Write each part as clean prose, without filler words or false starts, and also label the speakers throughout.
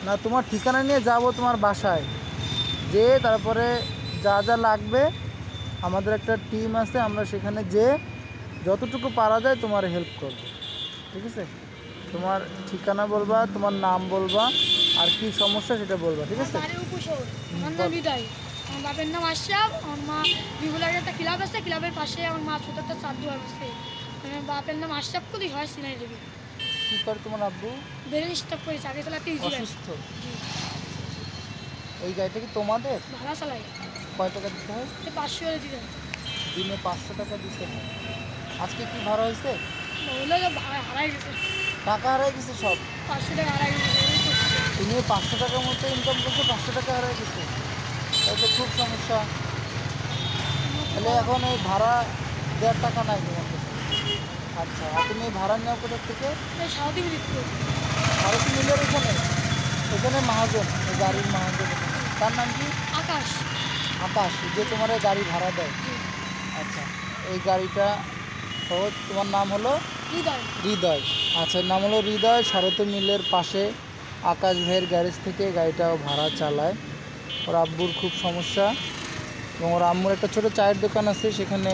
Speaker 1: না, তোমার ঠিকানা নিয়ে যাব তোমার বাসায়, যে তারপরে যা যা লাগবে আমাদের একটা টিম আছে, আমরা সেখানে যে যতটুকু পারা যায় তোমার হেল্প করব, ঠিক আছে? তোমার ঠিকানা বলবা, তোমার নাম বলবা, আর কি সমস্যা সেটা বলবা, ঠিক আছে?
Speaker 2: আমার নাম হৃদয়, আমার বাপের নাম আশরাফ, আমার মা বিগুলার একটা ক্লাব আছে, ক্লাবের পাশে আমার মা ছোট একটা চার দোয়ার আছে। আমার বাপের নাম আশরাফ কলি হয় সিনাই দেবী।
Speaker 1: কী করে তোমার আব্বু?
Speaker 2: ব্রেন স্টক করেছে, আগে চালাতে
Speaker 1: অসুস্থ। এই গাড়িটা কি তোমাদের?
Speaker 2: ভাড়া চালাই।
Speaker 1: কয় টাকা দিতে হয়?
Speaker 2: 500 দিতে হয়।
Speaker 1: দিনে 500 টাকা দিতে হয়। আজকে কি ভাড়া হয়েছে?
Speaker 2: বললো যে হারাই গেছে,
Speaker 1: টাকা হারাই গেছে সব।
Speaker 2: 500 টাকা হারাই গেছে।
Speaker 1: তুমি 500 টাকার মতো ইনকাম করছো, 500 টাকা হারাই গেছে, তাই তো খুব সমস্যা। তাহলে এখন এই ভাড়া দেওয়ার টাকা নাই তোমার কাছে? আচ্ছা, আর তুমি ভাড়া নেওয়া কোথার থেকে?
Speaker 2: সাউদি মিলিত
Speaker 1: ভারতী মিলের এখানে, এখানে মহাজন, এই গাড়ির মহাজন, তার নাম কি?
Speaker 2: আকাশ।
Speaker 1: আকাশ, যে তোমার এই গাড়ি ভাড়া দেয়? আচ্ছা, এই গাড়িটা তো তোমার নাম হলো
Speaker 2: হৃদয়।
Speaker 1: হৃদয়। আচ্ছা, নাম হলো হৃদয়, সারথী মিলের পাশে আকাশ ভাইয়ের গ্যারেজ থেকে গাড়িটাও ভাড়া চালায়। ওর আব্বুর খুব সমস্যা, এবং ওর আম্মুর একটা ছোটো চায়ের দোকান আছে, সেখানে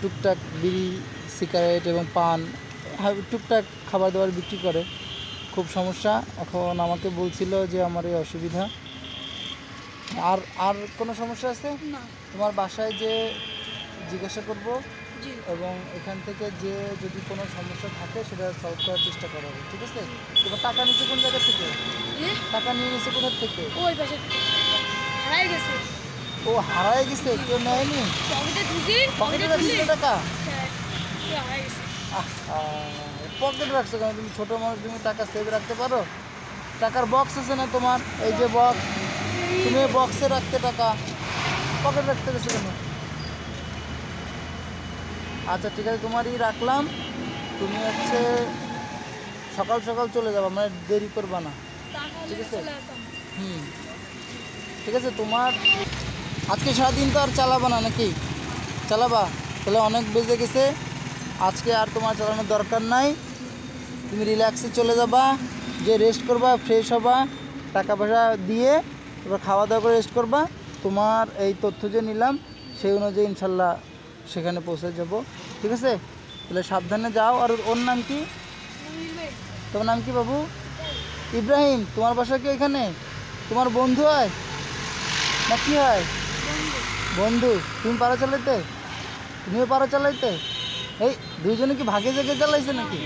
Speaker 1: টুকটাক বিড়ি, সিগারেট এবং পান, টুকটাক খাবার দাবার বিক্রি করে। খুব সমস্যা। এখন আমাকে বলছিল যে আমার এই অসুবিধা। আর আর কোনো সমস্যা আছে?
Speaker 2: না।
Speaker 1: তোমার বাসায় যে জিজ্ঞাসা করব,
Speaker 2: জি।
Speaker 1: এবং এখান থেকে যে যদি কোনো সমস্যা থাকে সেটা সলভ করার চেষ্টা করা হবে, ঠিক আছে? তোমার টাকা নিচে কোন জায়গা থেকে? টাকা নিয়ে গেছে কোথার থেকে?
Speaker 2: ওই পাশে হারাই গেছে।
Speaker 1: ও হারাই গেছে, কেউ নেয়নি? পকেটে রাখছিল টাকা?
Speaker 2: হারাই গেছে।
Speaker 1: পকেটে রাখছো কেন? তুমি ছোটো মানুষ, তুমি টাকা সেভ রাখতে পারো? টাকার বক্স আছে না তোমার? এই যে বক্স, তুমি বক্সে রাখতে টাকা, পকেটে রাখতে গেছো কেন? আচ্ছা ঠিক আছে, তোমারই রাখলাম। তুমি হচ্ছে সকাল সকাল চলে যাবা, মানে দেরি করবা না, ঠিক আছে? ঠিক আছে। তোমার আজকে সারাদিন তো আর চালাবা না নাকি? চালাবা? তাহলে অনেক বেজে গেছে, আজকে আর তোমার চালানোর দরকার নাই। তুমি রিল্যাক্সে চলে যাবা, যে রেস্ট করবা, ফ্রেশ হবা, টাকা পয়সা দিয়ে এবার খাওয়া দাওয়া করে রেস্ট করবা। তোমার এই তথ্য যে নিলাম সেই অনুযায়ী ইনশাল্লাহ সেখানে পৌঁছে যাব, ঠিক আছে? তাহলে সাবধানে যাও। আর ওর নাম কি? তোমার নাম কি বাবু? ইব্রাহিম। তোমার বাসা কি এখানে? তোমার বন্ধু হয় না কি হয়? বন্ধু। তুমি পারো চালাইতে? তুমিও পারো চালাইতে? এই দুইজনে কি ভাগে জাগে চালাইছে নাকি?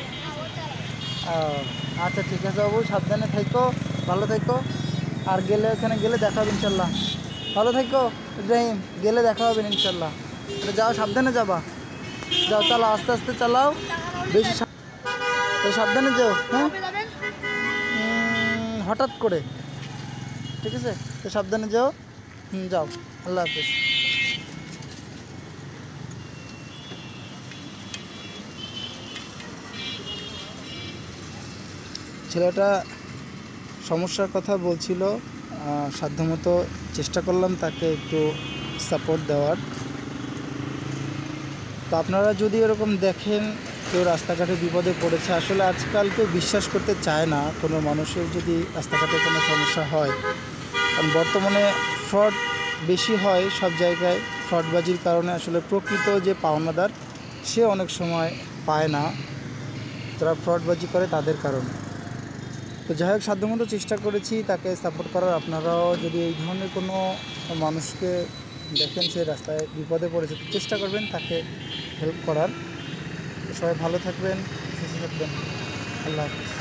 Speaker 1: আচ্ছা ঠিক আছে বাবু, সাবধানে থাকো, ভালো থাকো। আর গেলে ওখানে গেলে দেখা হবে ইনশাল্লাহ। ভালো থাকো ইব্রাহিম, গেলে দেখা হবে ইনশাল্লাহ। যাও, সাবধানে যাবা, যাও, চালাও, আস্তে আস্তে চালাও, বেশি সাবধানে যাও। হ্যাঁ, হঠাৎ করে, ঠিক আছে? তো সাবধানে যাও। যাও, আল্লাহ হাফিজ। ছেলেটা সমস্যার কথা বলছিল, সাধ্যমতো চেষ্টা করলাম তাকে একটু সাপোর্ট দেওয়ার। তো আপনারা যদি এরকম দেখেন কেউ রাস্তাঘাটে বিপদে পড়েছে, আসলে আজকাল কেউ বিশ্বাস করতে চায় না কোনো মানুষের যদি রাস্তাঘাটে কোনো সমস্যা হয়, কারণ বর্তমানে ফ্রড বেশি হয় সব জায়গায়। ফ্রডবাজির কারণে আসলে প্রকৃত যে পাওনাদার সে অনেক সময় পায় না, যারা ফ্রডবাজি করে তাদের কারণে। তো যাই হোক, সাধ্যমতো চেষ্টা করেছি তাকে সাপোর্ট করার। আপনারাও যদি এই ধরনের কোনো মানুষকে দেখেন সে রাস্তায় বিপদে পড়েছে, তো চেষ্টা করবেন তাকে হেল্প করার। সবাই ভালো থাকবেন, সুস্থ থাকবেন। আল্লাহ হাফিজ।